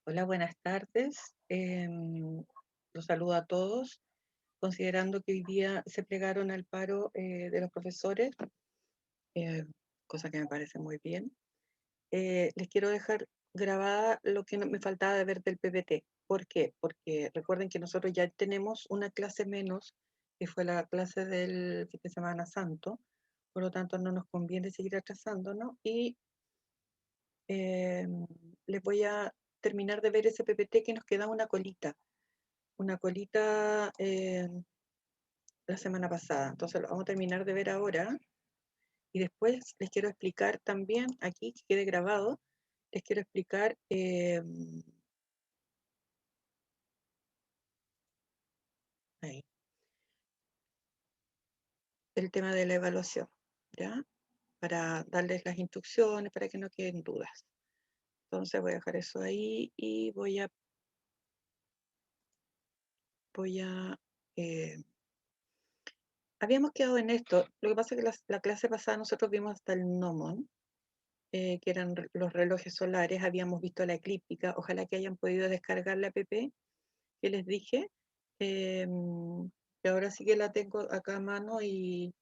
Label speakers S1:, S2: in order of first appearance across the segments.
S1: Hola, buenas tardes. Los saludo a todos, considerando que hoy día se plegaron al paro de los profesores, eh, cosa que me parece muy bien. Les quiero dejar grabada lo que me faltaba de ver del PPT. ¿Por qué? Porque recuerden que nosotros ya tenemos una clase menos, que fue la clase del fin de Semana Santo, por lo tanto no nos conviene seguir atrasándonos y eh, les voy a terminar de ver ese PPT que nos queda una colita la semana pasada. Entonces lo vamos a terminar de ver ahora y después les quiero explicar también, aquí que quede grabado, les quiero explicar ahí, el tema de la evaluación, ¿ya? Para darles las instrucciones, para que no queden dudas. Entonces voy a dejar eso ahí y voy a eh, habíamos quedado en esto. Lo que pasa es que la clase pasada nosotros vimos hasta el gnomon, que eran los relojes solares, habíamos visto la eclíptica, ojalá que hayan podido descargar la app que les dije, eh, que ahora sí que la tengo acá a mano y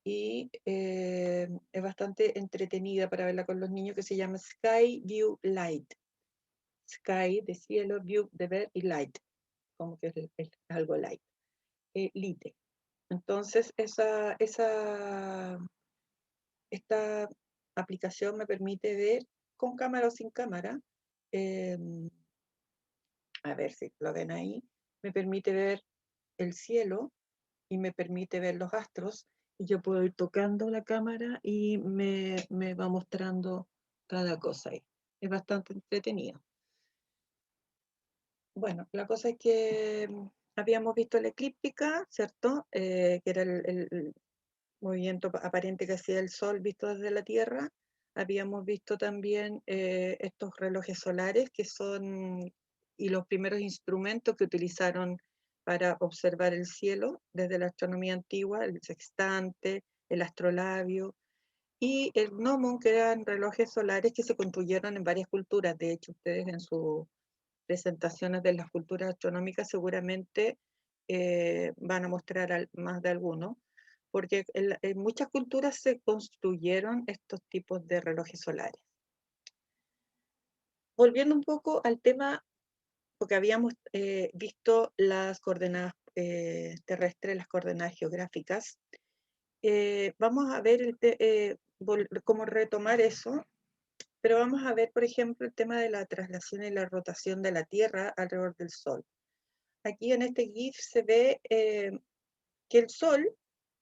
S1: es bastante entretenida para verla con los niños, que se llama Sky View Light. Sky de cielo, view de ver y light, como que es algo light. Lite. Entonces, esta aplicación me permite ver con cámara o sin cámara, eh, a ver si lo ven ahí, me permite ver el cielo y me permite ver los astros y yo puedo ir tocando la cámara y me va mostrando cada cosa ahí. Es bastante entretenido. Bueno, la cosa es que habíamos visto la eclíptica, ¿cierto? Que era el movimiento aparente que hacía el Sol visto desde la Tierra. Habíamos visto también estos relojes solares que son y los primeros instrumentos que utilizaron para observar el cielo desde la astronomía antigua, el sextante, el astrolabio y el gnomon, que eran relojes solares que se construyeron en varias culturas. De hecho, ustedes en sus presentaciones de las culturas astronómicas seguramente van a mostrar más de algunos, porque en muchas culturas se construyeron estos tipos de relojes solares. Volviendo un poco al tema, porque habíamos visto las coordenadas terrestres, las coordenadas geográficas, vamos a ver cómo retomar eso, pero vamos a ver, por ejemplo, el tema de la traslación y la rotación de la Tierra alrededor del Sol. Aquí en este GIF se ve que el Sol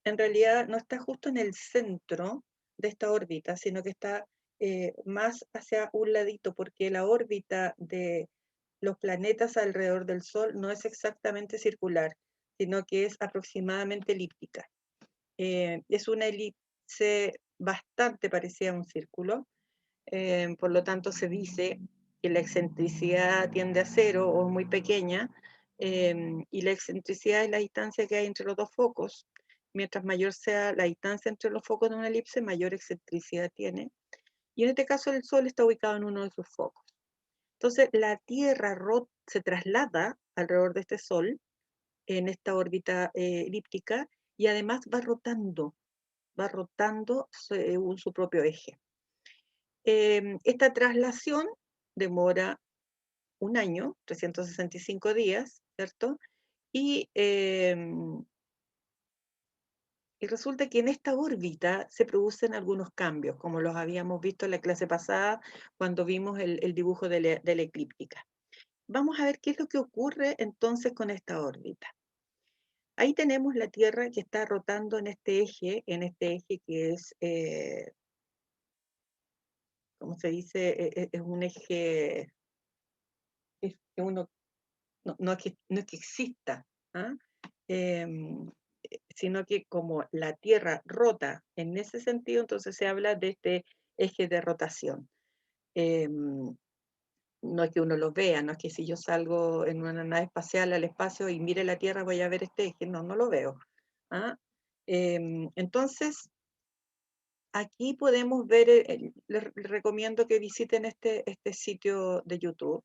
S1: en realidad no está justo en el centro de esta órbita, sino que está más hacia un ladito, porque la órbita de los planetas alrededor del Sol no es exactamente circular, sino que es aproximadamente elíptica. Es una elipse bastante parecida a un círculo, por lo tanto se dice que la excentricidad tiende a cero o muy pequeña, y la excentricidad es la distancia que hay entre los dos focos. Mientras mayor sea la distancia entre los focos de una elipse, mayor excentricidad tiene. Y en este caso el Sol está ubicado en uno de sus focos. Entonces la Tierra se traslada alrededor de este Sol en esta órbita elíptica y además va rotando según su propio eje. Esta traslación demora un año, 365 días, ¿cierto? Y, eh, y resulta que en esta órbita se producen algunos cambios, como los habíamos visto en la clase pasada cuando vimos el dibujo de la eclíptica. Vamos a ver qué es lo que ocurre entonces con esta órbita. Ahí tenemos la Tierra que está rotando en este eje que es, ¿cómo se dice? Es un eje, es que uno no es que exista, ¿ah? Em, sino que como la Tierra rota en ese sentido, entonces se habla de este eje de rotación. Em, no es que uno lo vea, no es que si yo salgo en una nave espacial al espacio y mire la Tierra voy a ver este eje, no lo veo. ¿Ah? Entonces, aquí podemos ver, les recomiendo que visiten este sitio de YouTube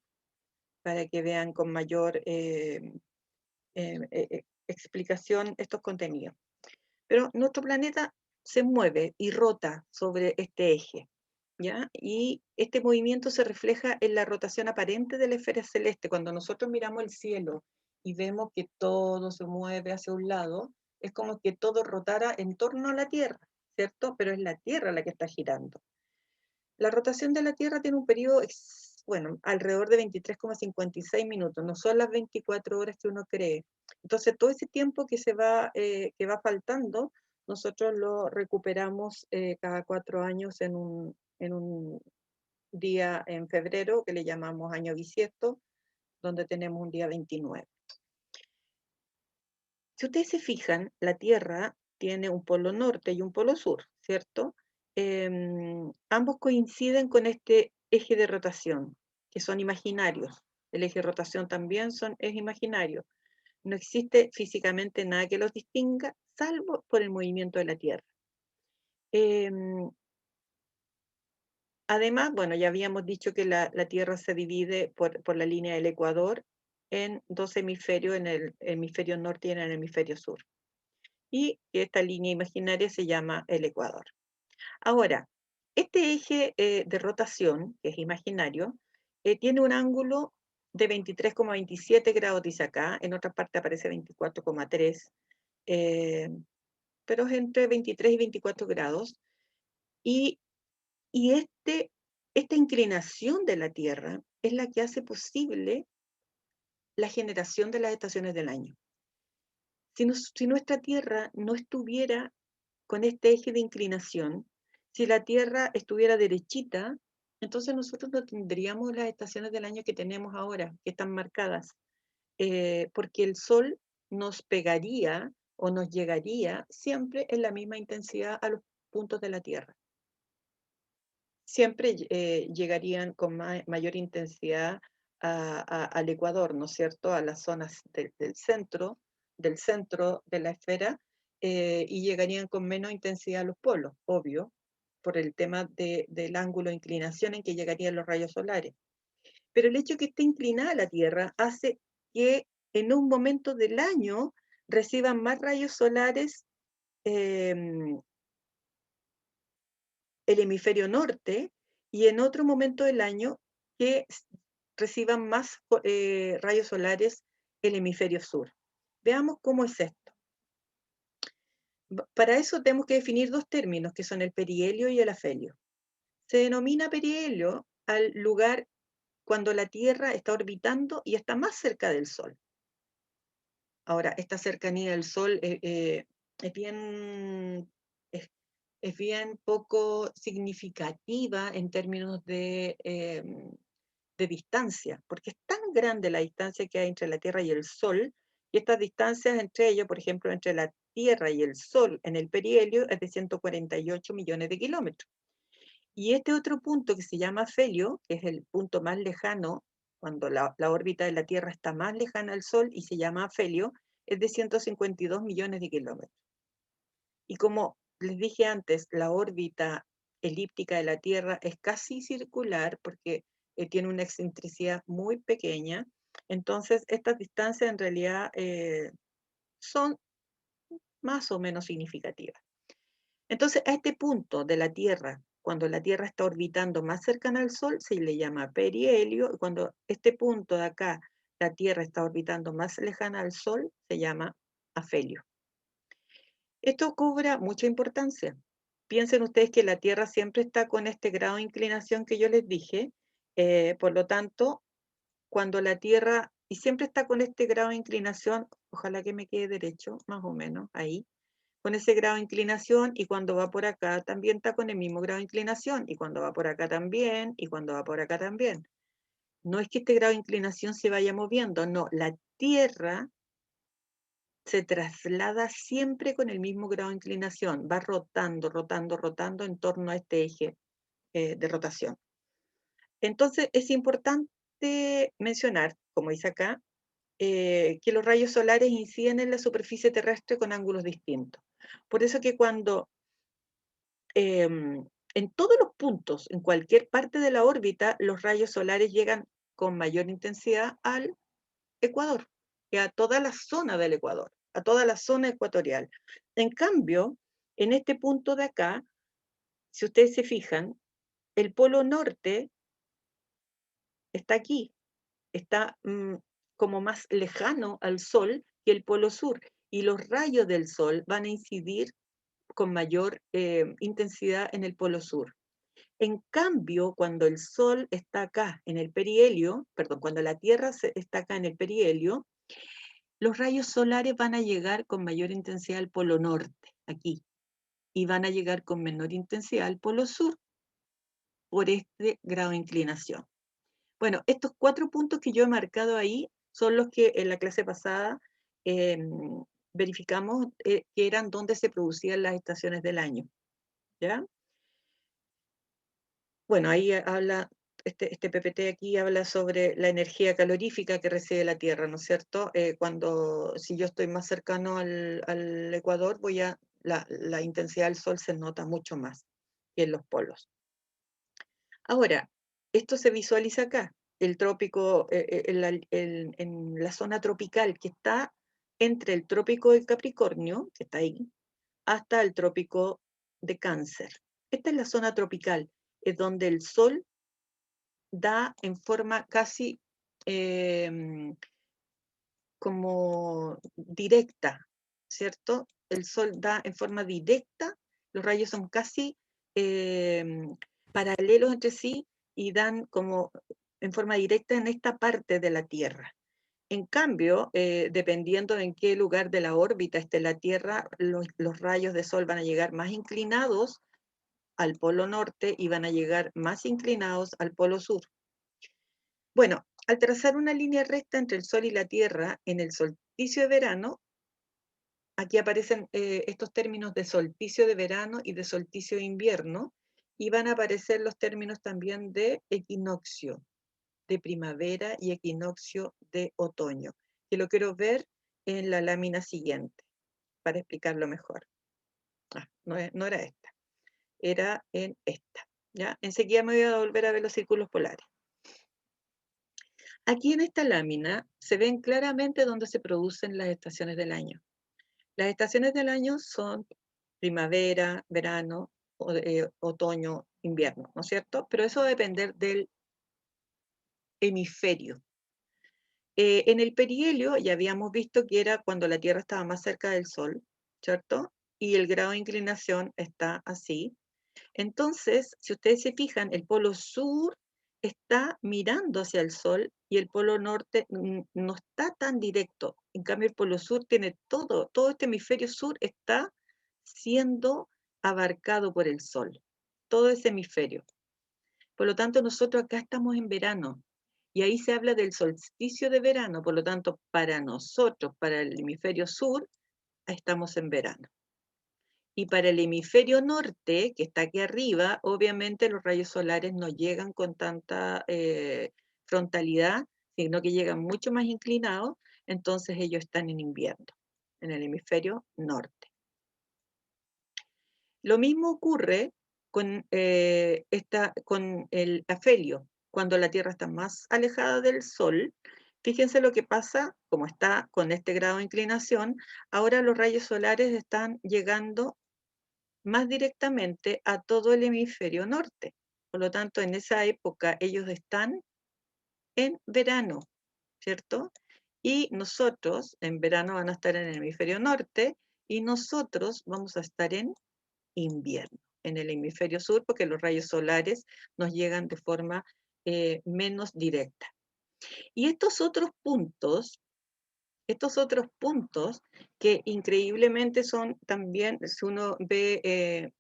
S1: para que vean con mayor explicación estos contenidos. Pero nuestro planeta se mueve y rota sobre este eje, ¿ya? Y este movimiento se refleja en la rotación aparente de la esfera celeste. Cuando nosotros miramos el cielo y vemos que todo se mueve hacia un lado, es como que todo rotara en torno a la Tierra, ¿cierto? Pero es la Tierra la que está girando. La rotación de la Tierra tiene un periodo, bueno, alrededor de 23,56 minutos, no son las 24 horas que uno cree. Entonces, todo ese tiempo que va faltando, nosotros lo recuperamos cada 4 años en un día en febrero, que le llamamos año bisiesto, donde tenemos un día 29. Si ustedes se fijan, la Tierra tiene un polo norte y un polo sur, ¿cierto? Ambos coinciden con este eje de rotación, que son imaginarios. El eje de rotación también es imaginario. No existe físicamente nada que los distinga, salvo por el movimiento de la Tierra. Em, Además, bueno, ya habíamos dicho que la Tierra se divide por la línea del Ecuador en dos hemisferios, en el hemisferio norte y en el hemisferio sur. Y esta línea imaginaria se llama el Ecuador. Ahora, este eje de rotación, que es imaginario, tiene un ángulo de 23,27 grados, dice acá, en otra parte aparece 24,3, pero es entre 23 y 24 grados, y, y esta inclinación de la Tierra es la que hace posible la generación de las estaciones del año. Si nuestra Tierra no estuviera con este eje de inclinación, si la Tierra estuviera derechita, entonces nosotros no tendríamos las estaciones del año que tenemos ahora, que están marcadas, porque el Sol nos pegaría o nos llegaría siempre en la misma intensidad a los puntos de la Tierra. Siempre llegarían con mayor intensidad al Ecuador, ¿no es cierto?, a las zonas del centro de la esfera, y llegarían con menos intensidad a los polos, obvio, por el tema del ángulo de inclinación en que llegarían los rayos solares. Pero el hecho de que esté inclinada la Tierra hace que en un momento del año reciban más rayos solares em, el hemisferio norte, y en otro momento del año que reciban más rayos solares el hemisferio sur. Veamos cómo es esto. Para eso tenemos que definir dos términos, que son el perihelio y el afelio. Se denomina perihelio al lugar cuando la Tierra está orbitando y está más cerca del Sol. Ahora, esta cercanía del Sol es bien es bien poco significativa en términos de distancia, porque es tan grande la distancia que hay entre la Tierra y el Sol, y estas distancias entre ellos, por ejemplo, entre la Tierra y el Sol en el perihelio, es de 148 millones de kilómetros. Y este otro punto que se llama afelio, que es el punto más lejano, cuando la órbita de la Tierra está más lejana al Sol y se llama afelio, es de 152 millones de kilómetros. Y como les dije antes, la órbita elíptica de la Tierra es casi circular porque tiene una excentricidad muy pequeña. Entonces, estas distancias en realidad son más o menos significativas. Entonces, a este punto de la Tierra, cuando la Tierra está orbitando más cercana al Sol, se le llama perihelio, y cuando este punto de acá, la Tierra está orbitando más lejana al Sol, se llama afelio. Esto cobra mucha importancia. Piensen ustedes que la Tierra siempre está con este grado de inclinación que yo les dije, por lo tanto, cuando la Tierra, y siempre está con este grado de inclinación, ojalá que me quede derecho, más o menos, ahí, con ese grado de inclinación, y cuando va por acá también está con el mismo grado de inclinación, y cuando va por acá también, y cuando va por acá también. No es que este grado de inclinación se vaya moviendo, no, la Tierra se traslada siempre con el mismo grado de inclinación, va rotando, rotando, rotando en torno a este eje de rotación. Entonces es importante mencionar, como dice acá, que los rayos solares inciden en la superficie terrestre con ángulos distintos. Por eso que cuando en todos los puntos, en cualquier parte de la órbita, los rayos solares llegan con mayor intensidad al Ecuador, y a toda la zona del Ecuador, a toda la zona ecuatorial. En cambio, en este punto de acá, si ustedes se fijan, el polo norte está aquí, está como más lejano al Sol que el polo sur, y los rayos del Sol van a incidir con mayor intensidad en el polo sur. En cambio, cuando el Sol está acá en el perihelio, perdón, cuando la Tierra está acá en el perihelio, los rayos solares van a llegar con mayor intensidad al polo norte, aquí, y van a llegar con menor intensidad al polo sur por este grado de inclinación. Bueno, estos 4 puntos que yo he marcado ahí son los que en la clase pasada eh, verificamos que eran donde se producían las estaciones del año. ¿Ya? Bueno, ahí habla, este PPT aquí habla sobre la energía calorífica que recibe la Tierra, ¿no es cierto? Si yo estoy más cercano al Ecuador, la intensidad del Sol se nota mucho más que en los polos. Ahora, esto se visualiza acá, el trópico, en la zona tropical que está entre el trópico de Capricornio, que está ahí, hasta el trópico de Cáncer. Esta es la zona tropical, es donde el Sol da en forma casi como directa, ¿cierto? El Sol da en forma directa, los rayos son casi paralelos entre sí y dan como en forma directa en esta parte de la Tierra. En cambio, dependiendo de en qué lugar de la órbita esté la Tierra, los rayos de Sol van a llegar más inclinados al polo norte y van a llegar más inclinados al polo sur. Bueno, al trazar una línea recta entre el Sol y la Tierra en el solsticio de verano, aquí aparecen estos términos de solsticio de verano y de solsticio de invierno, y van a aparecer los términos también de equinoccio de primavera y equinoccio de otoño, que lo quiero ver en la lámina siguiente, para explicarlo mejor. No era esta, era en esta. ¿Ya? Enseguida me voy a volver a ver los círculos polares. Aquí en esta lámina se ven claramente dónde se producen las estaciones del año. Las estaciones del año son primavera, verano, otoño, invierno, ¿no es cierto? Pero eso va a depender del hemisferio. En el perihelio ya habíamos visto que era cuando la Tierra estaba más cerca del Sol, ¿cierto? Y el grado de inclinación está así. Entonces, si ustedes se fijan, el polo sur está mirando hacia el Sol y el polo norte no está tan directo. En cambio, el polo sur tiene todo este hemisferio sur está siendo abarcado por el Sol, todo ese hemisferio. Por lo tanto, nosotros acá estamos en verano y ahí se habla del solsticio de verano. Por lo tanto, para nosotros, para el hemisferio sur, estamos en verano. Y para el hemisferio norte, que está aquí arriba, obviamente los rayos solares no llegan con tanta frontalidad, sino que llegan mucho más inclinados, entonces ellos están en invierno, en el hemisferio norte. Lo mismo ocurre con el afelio, cuando la Tierra está más alejada del Sol. Fíjense lo que pasa, como está con este grado de inclinación, ahora los rayos solares están llegando más directamente a todo el hemisferio norte. Por lo tanto, en esa época ellos están en verano, ¿cierto? Y nosotros en verano van a estar en el hemisferio norte y nosotros vamos a estar en invierno, en el hemisferio sur, porque los rayos solares nos llegan de forma menos directa. Y estos otros puntos que increíblemente son también, si uno ve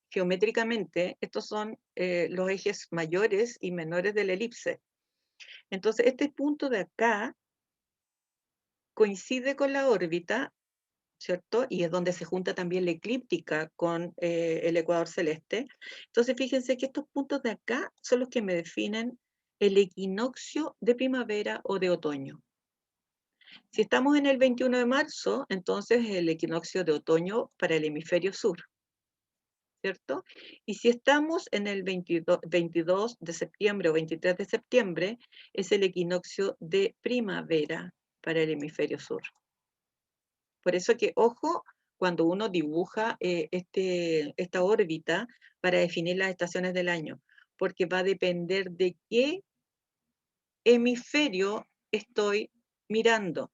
S1: geométricamente, estos son los ejes mayores y menores de la elipse. Entonces, este punto de acá coincide con la órbita, ¿cierto? Y es donde se junta también la eclíptica con el ecuador celeste. Entonces, fíjense que estos puntos de acá son los que me definen el equinoccio de primavera o de otoño. Si estamos en el 21 de marzo, entonces el equinoccio de otoño para el hemisferio sur. ¿cierto? Y si estamos en el 22 de septiembre o 23 de septiembre, es el equinoccio de primavera para el hemisferio sur. Por eso que, ojo, cuando uno dibuja esta órbita para definir las estaciones del año, porque va a depender de qué hemisferio estoy mirando.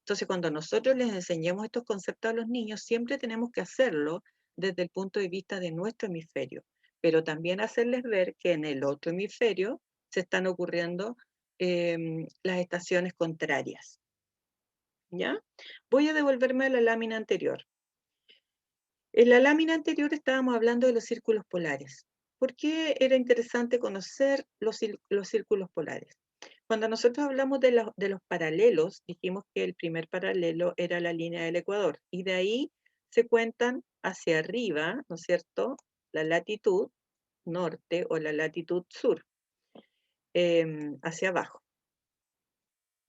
S1: Entonces, cuando nosotros les enseñemos estos conceptos a los niños, siempre tenemos que hacerlo desde el punto de vista de nuestro hemisferio, pero también hacerles ver que en el otro hemisferio se están ocurriendo las estaciones contrarias. ¿Ya? Voy a devolverme a la lámina anterior. En la lámina anterior estábamos hablando de los círculos polares. ¿Por qué era interesante conocer los círculos polares? Cuando nosotros hablamos de los paralelos, dijimos que el primer paralelo era la línea del Ecuador, y de ahí se cuentan hacia arriba, ¿no es cierto?, la latitud norte o la latitud sur, hacia abajo.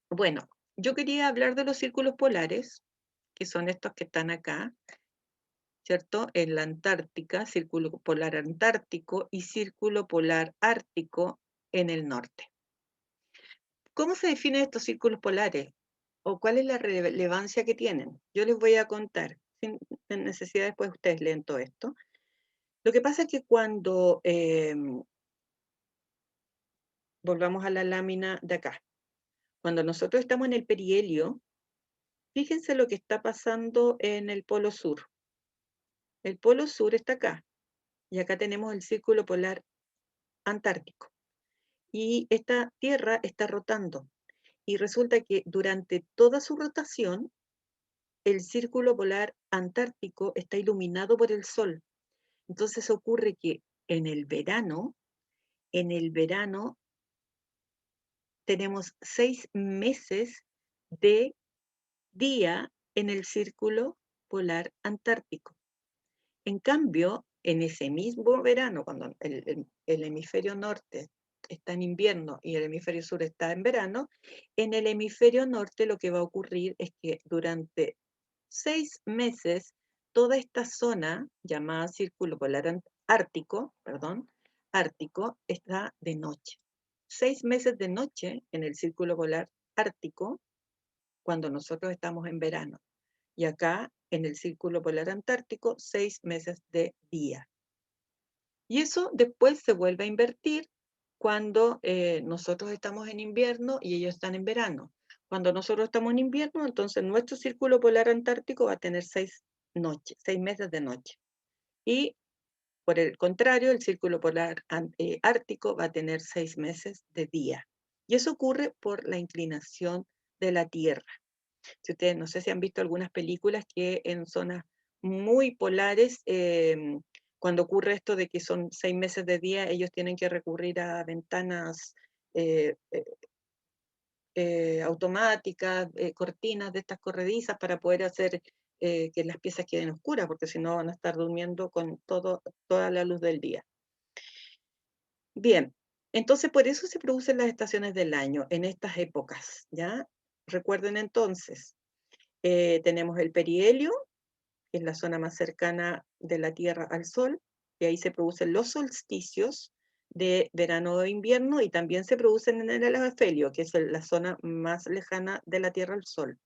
S1: Bueno, yo quería hablar de los círculos polares, que son estos que están acá, ¿cierto? En la Antártica, círculo polar antártico y círculo polar ártico en el norte. ¿Cómo se definen estos círculos polares? ¿O cuál es la relevancia que tienen? Yo les voy a contar, sin necesidad después ustedes leen todo esto. Lo que pasa es que cuando, volvamos a la lámina de acá, cuando nosotros estamos en el perihelio, fíjense lo que está pasando en el polo sur. El polo sur está acá, y acá tenemos el círculo polar antártico. Y esta Tierra está rotando. Y resulta que durante toda su rotación, el círculo polar antártico está iluminado por el sol. Entonces ocurre que en el verano tenemos 6 meses de día en el círculo polar antártico. En cambio, en ese mismo verano, cuando el hemisferio norte está en invierno y el hemisferio sur está en verano, en el hemisferio norte lo que va a ocurrir es que durante 6 meses toda esta zona llamada círculo polar ártico, ártico, está de noche. 6 meses de noche en el círculo polar ártico cuando nosotros estamos en verano. Y acá, en el círculo polar antártico, 6 meses de día. Y eso después se vuelve a invertir cuando nosotros estamos en invierno y ellos están en verano. Cuando nosotros estamos en invierno, entonces nuestro círculo polar antártico va a tener 6 noches, 6 meses de noche. Y por el contrario, el círculo polar ártico va a tener 6 meses de día. Y eso ocurre por la inclinación de la Tierra. Si ustedes, no sé si han visto algunas películas que en zonas muy polares, cuando ocurre esto de que son 6 meses de día, ellos tienen que recurrir a ventanas eh, automáticas, cortinas de estas corredizas para poder hacer que las piezas queden oscuras, porque si no van a estar durmiendo con toda la luz del día. Bien, entonces por eso se producen las estaciones del año en estas épocas, ¿ya? Recuerden entonces, tenemos el perihelio, que es la zona más cercana de la Tierra al Sol, y ahí se producen los solsticios de verano o invierno, y también se producen en el afelio, que es la zona más lejana de la Tierra al Sol.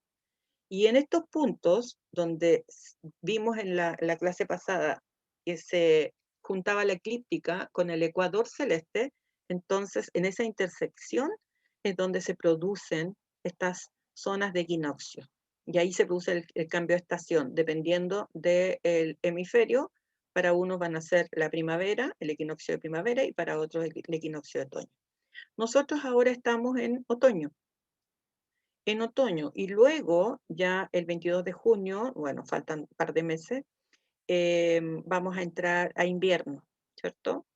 S1: Y en estos puntos, donde vimos en la clase pasada que se juntaba la eclíptica con el ecuador celeste, entonces en esa intersección es donde se producen estas zonas de equinoccio. Y ahí se produce el cambio de estación, dependiendo del hemisferio. Para unos van a ser la primavera, el equinoccio de primavera, y para otros el equinoccio de otoño. Nosotros ahora estamos en otoño, y luego ya el 22 de junio, bueno, faltan un par de meses, vamos a entrar a invierno, ¿cierto?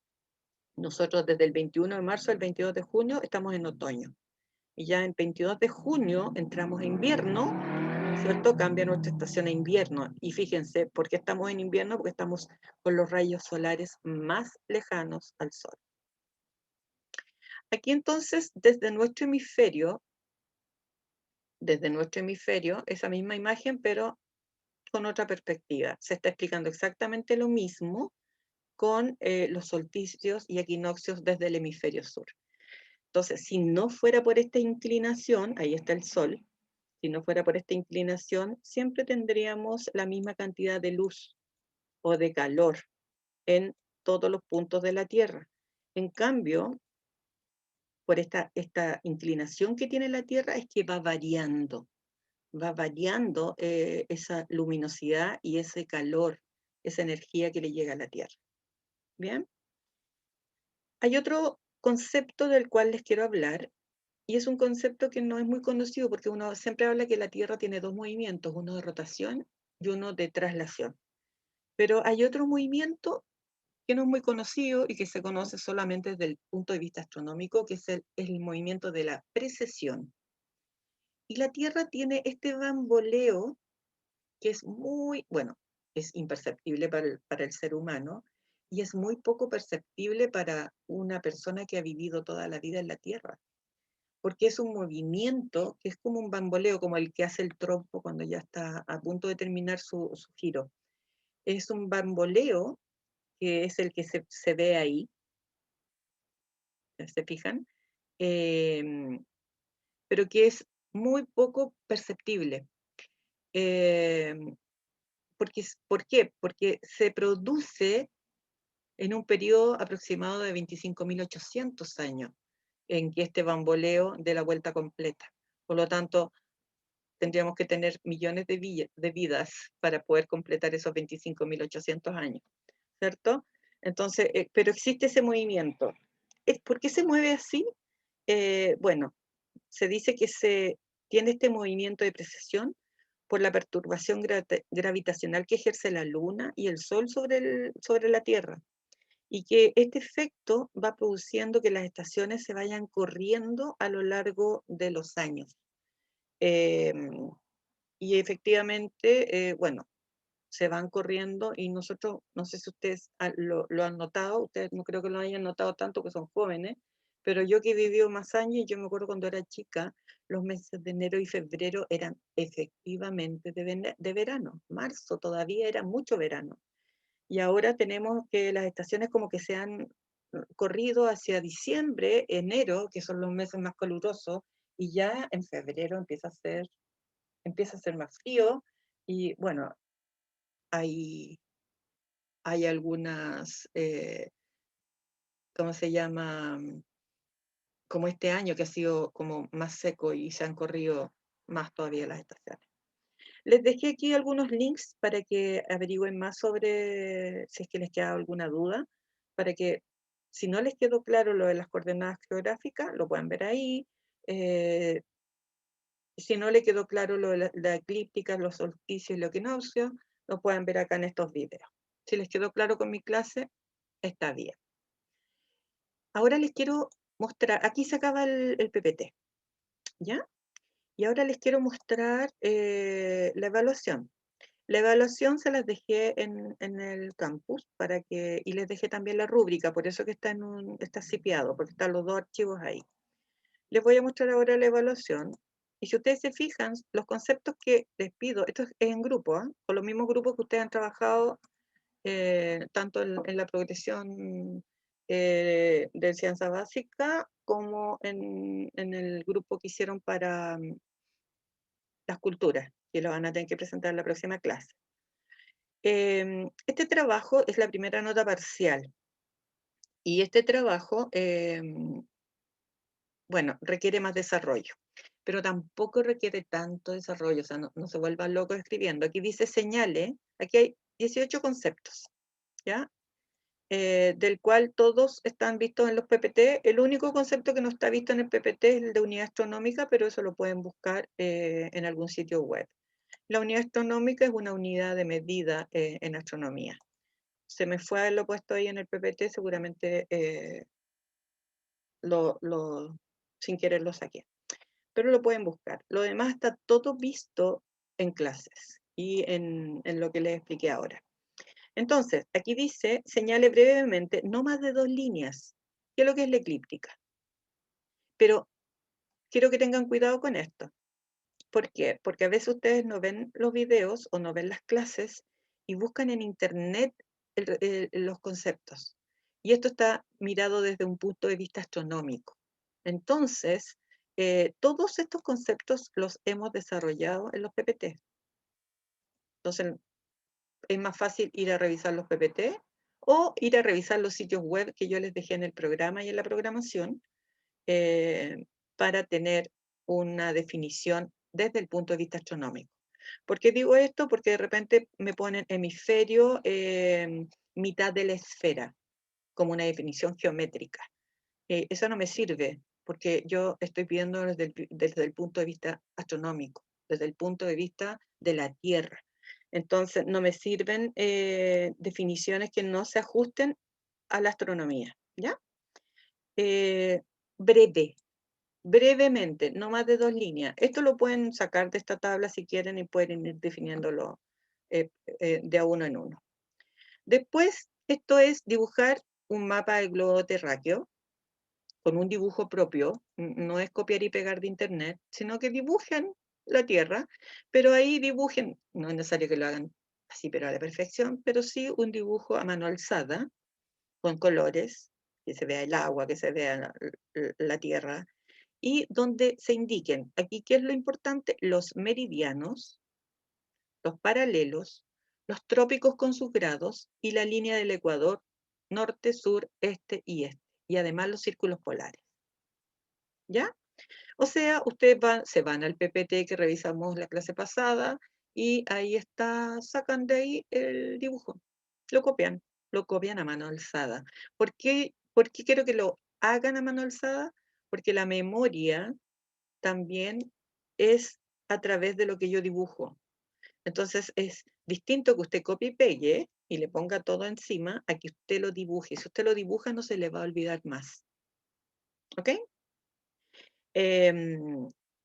S1: Nosotros desde el 21 de marzo al 22 de junio estamos en otoño. Y ya en 22 de junio entramos a invierno, ¿cierto? Cambia nuestra estación a invierno. Y fíjense, ¿por qué estamos en invierno? Porque estamos con los rayos solares más lejanos al Sol. Aquí entonces, desde nuestro hemisferio, esa misma imagen, pero con otra perspectiva. Se está explicando exactamente lo mismo, con los solsticios y equinoccios desde el hemisferio sur. Entonces, si no fuera por esta inclinación, ahí está el Sol, si no fuera por esta inclinación, siempre tendríamos la misma cantidad de luz o de calor en todos los puntos de la Tierra. En cambio, por esta inclinación que tiene la Tierra es que va variando esa luminosidad y ese calor, esa energía que le llega a la Tierra. Bien, hay otro concepto del cual les quiero hablar, y es un concepto que no es muy conocido porque uno siempre habla que la Tierra tiene dos movimientos, uno de rotación y uno de traslación. Pero hay otro movimiento que no es muy conocido y que se conoce solamente desde el punto de vista astronómico, que es el movimiento de la precesión. Y la Tierra tiene este bamboleo que es muy, bueno, es imperceptible para el ser humano y es muy poco perceptible para una persona que ha vivido toda la vida en la Tierra, porque es un movimiento que es como un bamboleo, como el que hace el trompo cuando ya está a punto de terminar su giro. Es un bamboleo que es el que se ve ahí, ¿se fijan? Em, pero que es muy poco perceptible. Em, ¿Por qué? Porque se produce en un periodo aproximado de 25.800 años, en que este bamboleo dé la vuelta completa. Por lo tanto, tendríamos que tener millones de vidas para poder completar esos 25.800 años, ¿cierto? Entonces, pero existe ese movimiento. ¿Por qué se mueve así? Bueno, se dice que se tiene este movimiento de precesión por la perturbación gravitacional que ejerce la Luna y el Sol sobre la Tierra, y que este efecto va produciendo que las estaciones se vayan corriendo a lo largo de los años. Y efectivamente, bueno, se van corriendo y nosotros, no sé si ustedes lo han notado, ustedes no creo que lo hayan notado tanto que son jóvenes, pero yo que he vivido más años, yo me acuerdo cuando era chica, los meses de enero y febrero eran efectivamente de verano, marzo todavía era mucho verano, y ahora tenemos que las estaciones como que se han corrido hacia diciembre, enero, que son los meses más calurosos, y ya en febrero empieza a ser más frío, y bueno, hay, hay algunas, ¿cómo se llama? Como este año que ha sido como más seco y se han corrido más todavía las estaciones. Les dejé aquí algunos links para que averigüen más sobre si es que les queda alguna duda, para que si no les quedó claro lo de las coordenadas geográficas, lo puedan ver ahí. Eh, si no les quedó claro lo de la eclíptica, los solsticios y los equinoccios, lo pueden ver acá en estos videos. Si les quedó claro con mi clase, está bien. Ahora les quiero mostrar, aquí se acaba el PPT, ¿ya? Y ahora les quiero mostrar la evaluación. La evaluación se las dejé en el campus y les dejé también la rúbrica, por eso que está cipiado, porque están los dos archivos ahí. Les voy a mostrar ahora la evaluación. Y si ustedes se fijan, los conceptos que les pido, esto es en grupo, con los mismos grupos que ustedes han trabajado tanto en la progresión de ciencia básica como en el grupo que hicieron para las culturas, que lo van a tener que presentar en la próxima clase. Este trabajo es la primera nota parcial y este trabajo, bueno, requiere más desarrollo, pero tampoco requiere tanto desarrollo, o sea, no se vuelvan locos escribiendo. Aquí dice señale, aquí hay 18 conceptos, ¿ya? Del cual todos están vistos en los PPT. El único concepto que no está visto en el PPT es el de unidad astronómica, pero eso lo pueden buscar en algún sitio web. La unidad astronómica es una unidad de medida en astronomía. Se me fue a haberlo puesto ahí en el PPT, seguramente sin querer lo saqué. Pero lo pueden buscar. Lo demás está todo visto en clases y en lo que les expliqué ahora. Entonces, aquí dice, señale brevemente, no más de 2 líneas, que es lo que es la eclíptica. Pero quiero que tengan cuidado con esto. ¿Por qué? Porque a veces ustedes no ven los videos o no ven las clases y buscan en internet los conceptos. Y esto está mirado desde un punto de vista astronómico. Entonces, todos estos conceptos los hemos desarrollado en los PPT. Entonces, es más fácil ir a revisar los PPT o ir a revisar los sitios web que yo les dejé en el programa y en la programación para tener una definición desde el punto de vista astronómico. ¿Por qué digo esto? Porque de repente me ponen hemisferio mitad de la esfera como una definición geométrica. Eso no me sirve porque yo estoy viendo desde el punto de vista astronómico, desde el punto de vista de la Tierra. Entonces, no me sirven definiciones que no se ajusten a la astronomía, ¿ya? Breve, brevemente, no más de 2 líneas. Esto lo pueden sacar de esta tabla si quieren y pueden ir definiéndolo de a uno en uno. Después, esto es dibujar un mapa del globo terráqueo con un dibujo propio, no es copiar y pegar de internet, sino que dibujen la Tierra, pero ahí dibujen, no es necesario que lo hagan así, pero a la perfección, pero sí un dibujo a mano alzada, con colores, que se vea el agua, que se vea la Tierra, y donde se indiquen, aquí qué es lo importante, los meridianos, los paralelos, los trópicos con sus grados y la línea del ecuador, norte, sur, este y este, y además los círculos polares. ¿Ya? O sea, ustedes se van al PPT que revisamos la clase pasada y ahí está, sacan de ahí el dibujo, lo copian a mano alzada. ¿Por qué quiero que lo hagan a mano alzada? Porque la memoria también es a través de lo que yo dibujo. Entonces es distinto que usted copie y pegue y le ponga todo encima a que usted lo dibuje. Si usted lo dibuja no se le va a olvidar más. ¿Ok?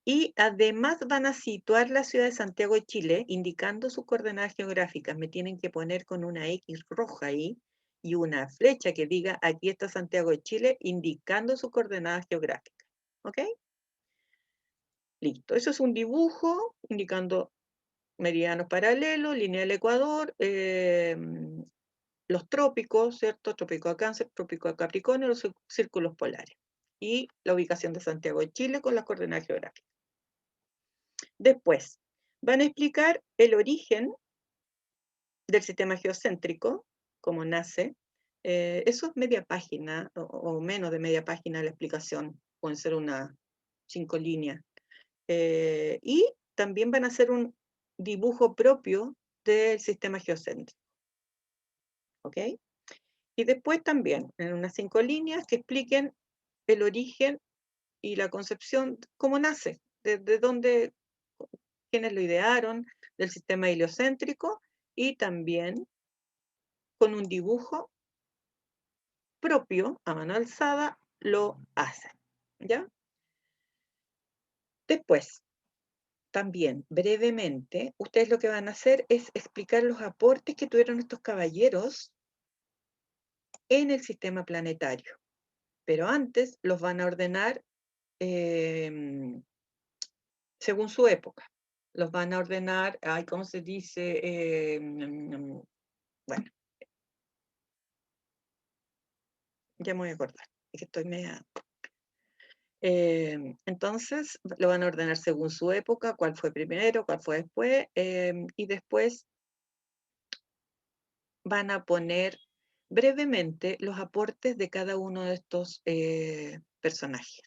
S1: Y además van a situar la ciudad de Santiago de Chile indicando sus coordenadas geográficas. Me tienen que poner con una X roja ahí y una flecha que diga aquí está Santiago de Chile indicando sus coordenadas geográficas. ¿Ok? Listo. Eso es un dibujo indicando meridianos paralelos, línea del Ecuador, los trópicos, ¿cierto? Trópico de Cáncer, trópico de Capricornio, los círculos polares. Y la ubicación de Santiago de Chile con las coordenadas geográficas. Después, van a explicar el origen del sistema geocéntrico, cómo nace. Eso es media página o menos de media página la explicación, pueden ser unas 5 líneas. Y también van a hacer un dibujo propio del sistema geocéntrico. ¿Ok? Y después también, en unas 5 líneas, que expliquen el origen y la concepción, cómo nace, de dónde, quiénes lo idearon, del sistema heliocéntrico, y también con un dibujo propio, a mano alzada, lo hacen. ¿Ya? Después, también, brevemente, ustedes lo que van a hacer es explicar los aportes que tuvieron estos caballeros en el sistema planetario. Pero antes los van a ordenar según su época. Los van a ordenar, ay, ¿cómo se dice? Bueno, ya me voy a acordar, es que estoy media... entonces, lo van a ordenar según su época, cuál fue primero, cuál fue después, y después van a poner brevemente los aportes de cada uno de estos personajes.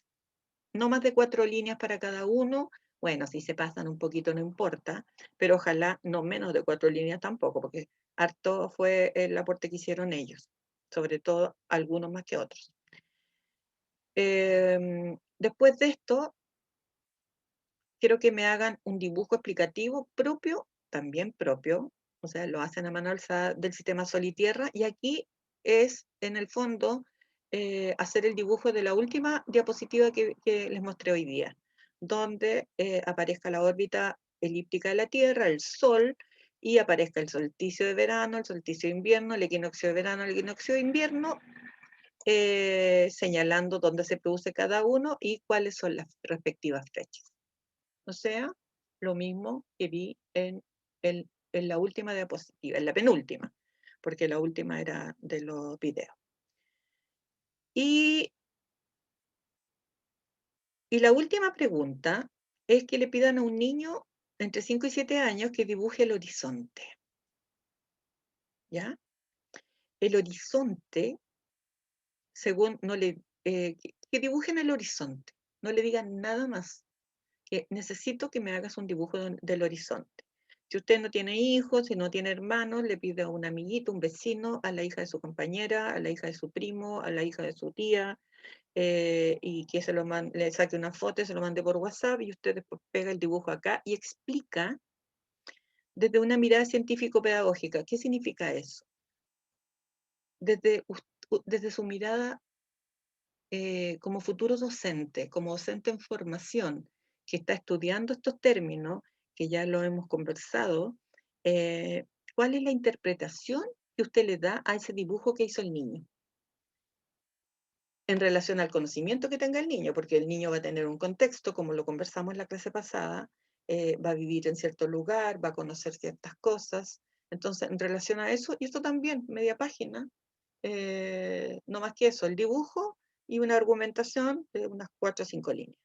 S1: No más de 4 líneas para cada uno. Bueno, si se pasan un poquito no importa, pero ojalá no menos de 4 líneas tampoco, porque harto fue el aporte que hicieron ellos, sobre todo algunos más que otros. Después de esto, quiero que me hagan un dibujo explicativo propio, también propio, o sea, lo hacen a mano alzada del sistema Sol y Tierra, y aquí es, en el fondo, hacer el dibujo de la última diapositiva que les mostré hoy día, donde aparezca la órbita elíptica de la Tierra, el Sol, y aparezca el solsticio de verano, el solsticio de invierno, el equinoccio de verano, el equinoccio de invierno, señalando dónde se produce cada uno y cuáles son las respectivas fechas. O sea, lo mismo que vi en la última diapositiva, en la penúltima, porque la última era de los videos. Y la última pregunta es que le pidan a un niño entre 5 y 7 años que dibuje el horizonte, ¿ya? El horizonte, según no le, que dibujen el horizonte, no le digan nada más, que necesito que me hagas un dibujo del horizonte. Si usted no tiene hijos, si no tiene hermanos, le pide a un amiguito, un vecino, a la hija de su compañera, a la hija de su primo, a la hija de su tía, y que le saque una foto y se lo mande por WhatsApp y usted después pega el dibujo acá y explica desde una mirada científico-pedagógica. ¿Qué significa eso? Desde su mirada como futuro docente, como docente en formación, que está estudiando estos términos, que ya lo hemos conversado, eh, ¿cuál es la interpretación que usted le da a ese dibujo que hizo el niño? En relación al conocimiento que tenga el niño, porque el niño va a tener un contexto, como lo conversamos en la clase pasada, va a vivir en cierto lugar, va a conocer ciertas cosas. Entonces, en relación a eso, y esto también, media página, no más que eso, el dibujo y una argumentación de unas 4 o 5 líneas.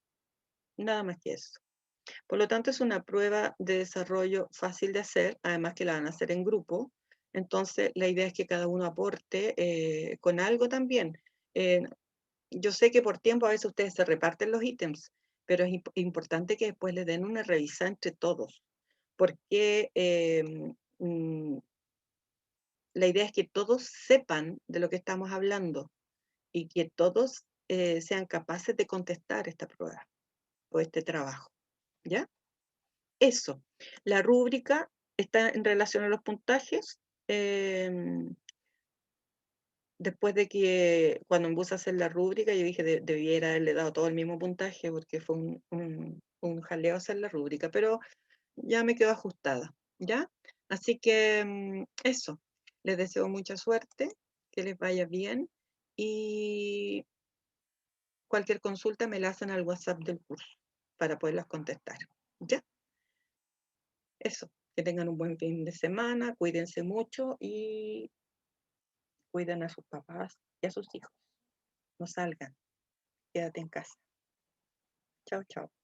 S1: Nada más que eso. Por lo tanto, es una prueba de desarrollo fácil de hacer, además que la van a hacer en grupo. Entonces, la idea es que cada uno aporte con algo también. Eh, yo sé que por tiempo a veces ustedes se reparten los ítems, pero es importante que después le den una revisada entre todos, porque la idea es que todos sepan de lo que estamos hablando y que todos sean capaces de contestar esta prueba o este trabajo. ¿Ya? Eso. La rúbrica está en relación a los puntajes. Después de que cuando me puse a hacer la rúbrica, yo dije debiera haberle dado todo el mismo puntaje porque fue un jaleo hacer la rúbrica, pero ya me quedó ajustada, ¿ya? Así que eso, les deseo mucha suerte, que les vaya bien y cualquier consulta me la hacen al WhatsApp del curso para poderlas contestar, ¿ya? Eso, que tengan un buen fin de semana, cuídense mucho y cuiden a sus papás y a sus hijos. No salgan, quédate en casa. Chao, chao.